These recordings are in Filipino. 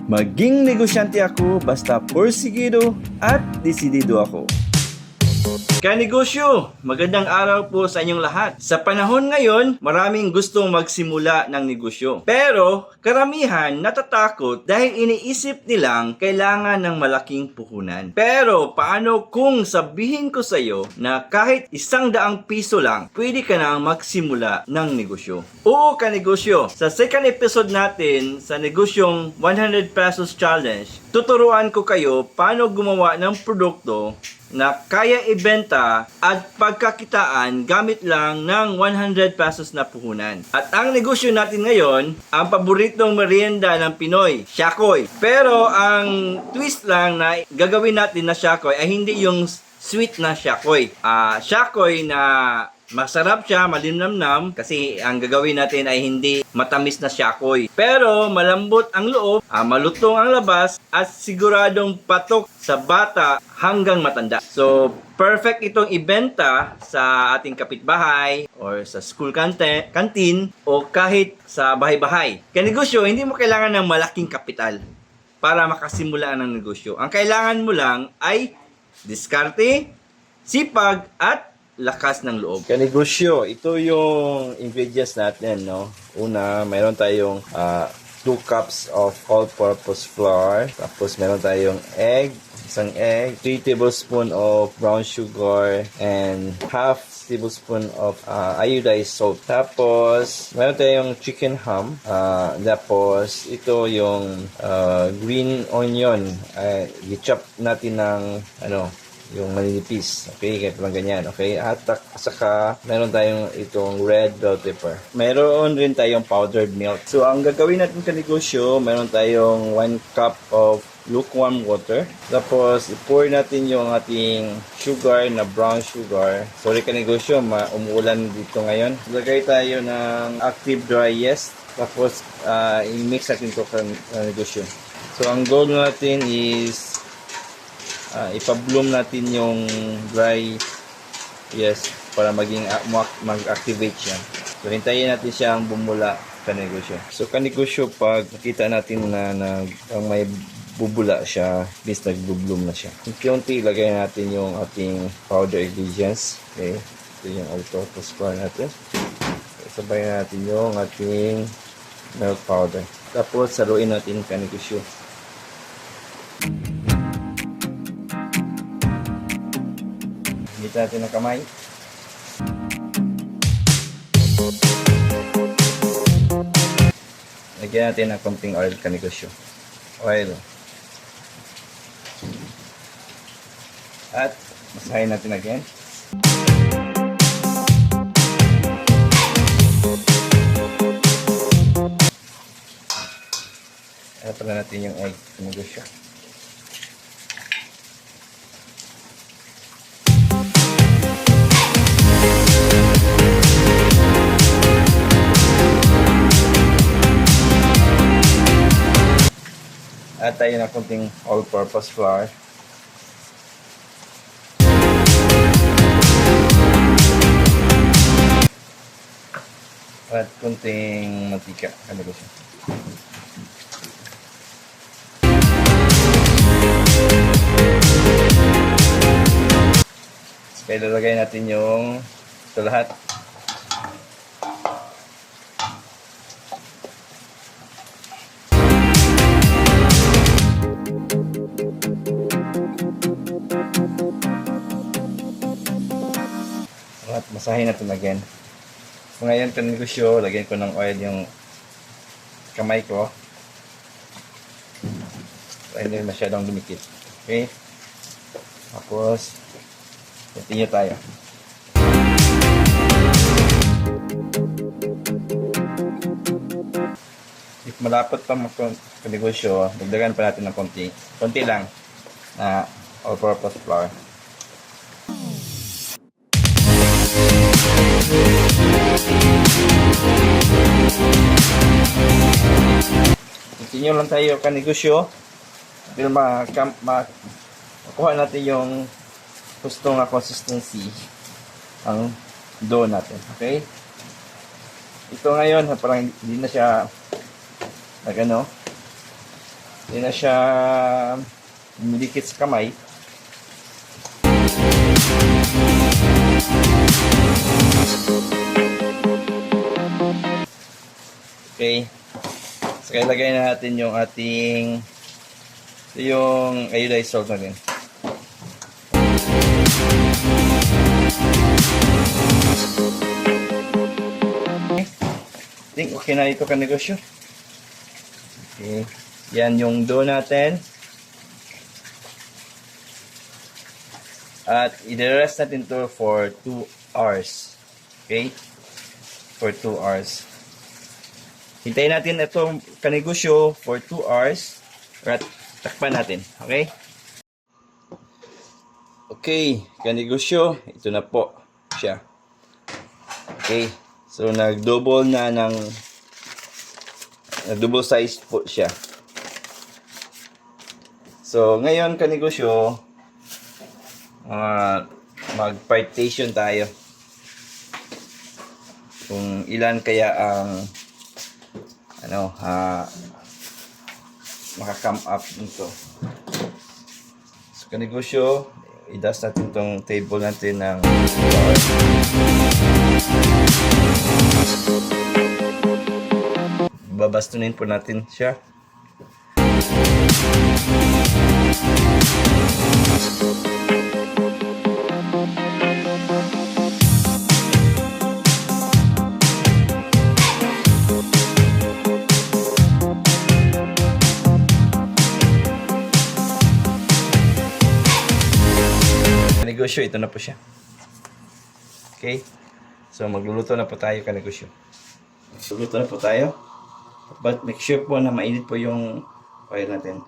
Maging negosyante ako basta porsigido at desidido ako. Kanegosyo, magandang araw po sa inyong lahat. Sa panahon ngayon, maraming gustong magsimula ng negosyo. Pero, karamihan natatakot dahil iniisip nilang kailangan ng malaking puhunan. Pero, paano kung sabihin ko sa iyo na kahit ₱100 lang, pwede ka nang magsimula ng negosyo? Oo, kanegosyo. Sa second episode natin sa negosyong ₱100 challenge, tuturuan ko kayo paano gumawa ng produkto na kaya ibenta at pagkakitaan gamit lang ng ₱100 na puhunan. At ang negosyo natin ngayon, ang paboritong merienda ng Pinoy, Siakoy. Pero ang twist lang na gagawin natin na Siakoy ay hindi yung sweet na Siakoy. Siakoy na masarap siya, malinamnam, kasi ang gagawin natin ay hindi matamis na Siakoy. Pero malambot ang loob, malutong ang labas, at siguradong patok sa bata hanggang matanda. So, perfect itong ibenta sa ating kapitbahay or sa school canteen o kahit sa bahay-bahay. Kanegosyo, hindi mo kailangan ng malaking kapital para makasimula ng negosyo. Ang kailangan mo lang ay diskarte, sipag, at lakas ng loob. Kanegosyo, ito yung ingredients natin, no? Una, mayroon tayong 2 cups of all-purpose flour. Tapos meron tayong isang egg, 3 tablespoons of brown sugar, and half tablespoon of iodized salt. Tapos, meron tayong chicken ham. Tapos, ito yung green onion. I-chop natin ng yung maninipis. Okay, kahit lang ganyan. Okay, at saka meron tayong itong red bell pepper. Meron rin tayong powdered milk. So, ang gagawin natin sa negosyo, meron tayong 1 cup of lukewarm water. Tapos, i-pour natin yung ating sugar na brown sugar. Sorry ka negosyo, umuulan dito ngayon. Lagay tayo ng active dry yeast. Tapos, i-mix natin ito sa negosyo. So, ang goal natin is ipa-bloom natin yung dry yeast para mag-activate siya. So, hintayin natin siyang bumula kanegosyo. So, kanegosyo, pag nakita natin na may bubula siya, at least nag-bloom na siya. Unti-unti, ilagay natin yung ating powder ingredients. Okay. Ito yung all-purpose flour natin. Sabay natin yung ating milk powder. Tapos, saluin natin kanegosyo. Gamitin natin ng kamay. Lagyan natin ng konting oil kanegosyo. Oil. At masahin natin again. Add pala natin yung egg kanegosyo. Add tayo ng konting all-purpose flour. At konting mantika. Kanegosyo. Kaya lalagay natin yung ito lahat. At masahin natin again. So ngayon kanegosyo, lagyan ko ng oil yung kamay ko. So, hindi masyadong dumikit. Okay? Tapos, continue tayo. If malapot pa kanegosyo, dagdagan pa natin ng konti. Konti lang na all-purpose flour. Continue lang tayo kanegosyo. Pero makuha natin yung gusto nga consistency ang dough natin. Okay? Ito ngayon, parang hindi na siya nagano. Hindi na siya dumidikit sa kamay. Okay. So, ilagay na natin yung ating yung iodized salt natin. Okay. I think okay na ito kanegosyo. Okay. Yan yung dough natin. At i-rest natin to for 2 hours. Okay? For 2 hours. Hintayin natin itong kanegosyo for 2 hours. At takpan natin. Okay? Okay. Kanegosyo. Ito na po siya. Okay. So, nag-double na ng double size po siya. So, ngayon kanegosyo, mag-partition tayo. Kung ilan kaya ang maka-come up nito. So, kanegosyo, i-dust natin tong table natin ng flour. Babastunin po natin siya. Kanegosyo, ito na po siya. Okay? So, magluluto na po tayo kanegosyo. Magluluto na po tayo. But make sure po na mainit po yung oil natin.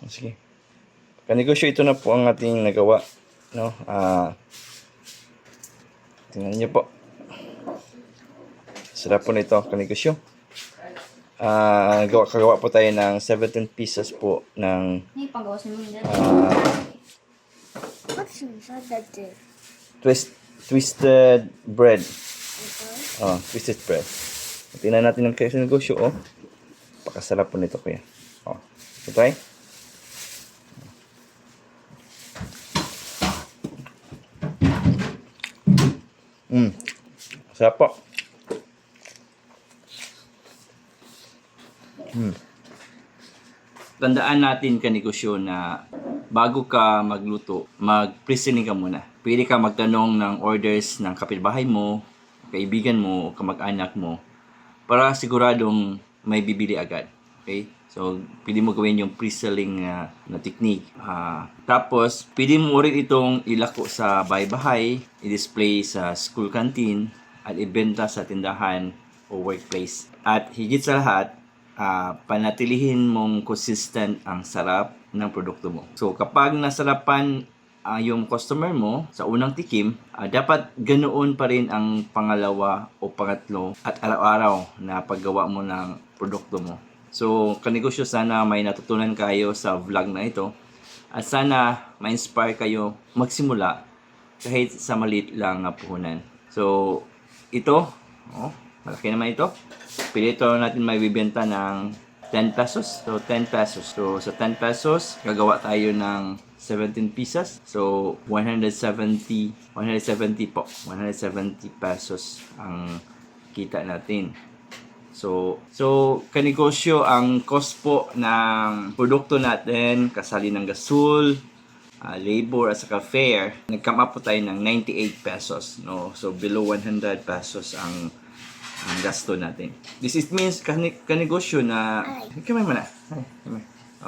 Sige. Kanegosyo, ito na po ang ating nagawa, no? Tingnan niyo po. Sarap po nito, kanegosyo. Kagawa po tayo ng 17 pieces po ng What's inside that dish? twisted bread. Twisted bread. Tingnan natin ang kanegosyo, oh. Pakasarap po nito, kuya. Oh. So, try. Sarap po. Tandaan natin kanegosyo na bago ka magluto, mag-pre-sealing ka muna. Pwede ka magtanong ng orders ng kapitbahay mo, kaibigan mo, o kamag-anak mo para siguradong may bibili agad. Okay? So, pwede mo gawin yung pre-selling na technique. Tapos, pwede mo rin itong ilako sa bahay-bahay, i-display sa school canteen, at ibenta sa tindahan o workplace. At higit sa lahat, panatilihin mong consistent ang sarap ng produkto mo. So, kapag nasarapan yung customer mo sa unang tikim, dapat ganoon pa rin ang pangalawa o pangatlo at araw-araw na paggawa mo ng produkto mo. So, kanegosyo, sana may natutunan kayo sa vlog na ito at sana ma-inspire kayo magsimula kahit sa maliit lang na puhunan. So, ito, malaki naman ito. Pili ito natin may bibenta ng 10 pesos. So, 10 pesos. So, sa 10 pesos, gagawa tayo ng 17 pieces. So, 170 po. 170 pesos ang kita natin. So kanegosyo, ang cost po ng produkto natin, kasali ng gasol, labor at saka fare, nag-come up po tayo ng 98 pesos. No? So, below 100 pesos ang gasto natin. This is means kanegosyo na... Kamay mo na.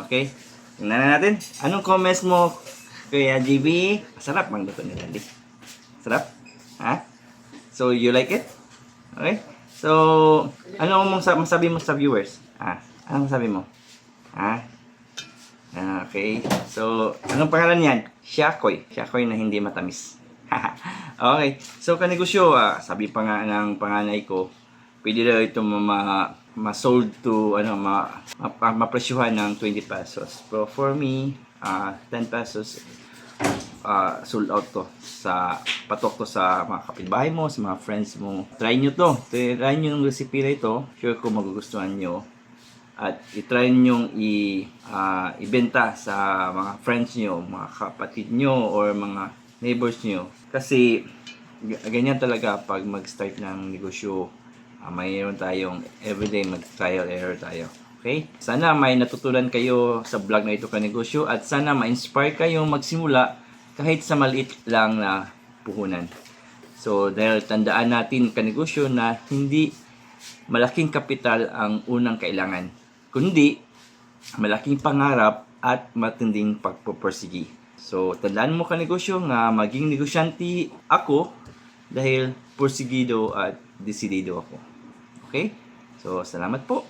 Okay? Tingnan na natin. Anong comments mo, Kuya GB, sarap mang luto ni Daddy. Sarap? Ha? So, you like it? Okay? So, ano mong masabi mo sa viewers? Anong masabi mo? Okay. So, anong pangalan niyan? Shakoy. Shakoy na hindi matamis. Okay. So, kanegosyo, sabi pa nga ng panganay ko, pwede daw ito ma-sold to, mapresyuhan ng 20 pesos. Pero for me, 10 pesos, sold out to. Patok to sa mga kapitbahay mo, sa mga friends mo. Try nyo to. Try nyo yung recipe na ito. Sure ko magugustuhan nyo. At i-try nyo ibenta sa mga friends nyo, mga kapatid nyo, or mga neighbors nyo. Kasi, ganyan talaga pag mag-start ng negosyo. Mayroon tayong everyday mag-trial error tayo. Okay? Sana may natutunan kayo sa vlog na ito kanegosyo at sana ma-inspire kayong magsimula kahit sa maliit lang na puhunan. So, dahil tandaan natin kanegosyo na hindi malaking kapital ang unang kailangan, kundi malaking pangarap at matinding pagpupursigi. So, tandaan mo kanegosyo nga maging negosyante ako dahil pursigido at desidido ako. Okay? So, salamat po.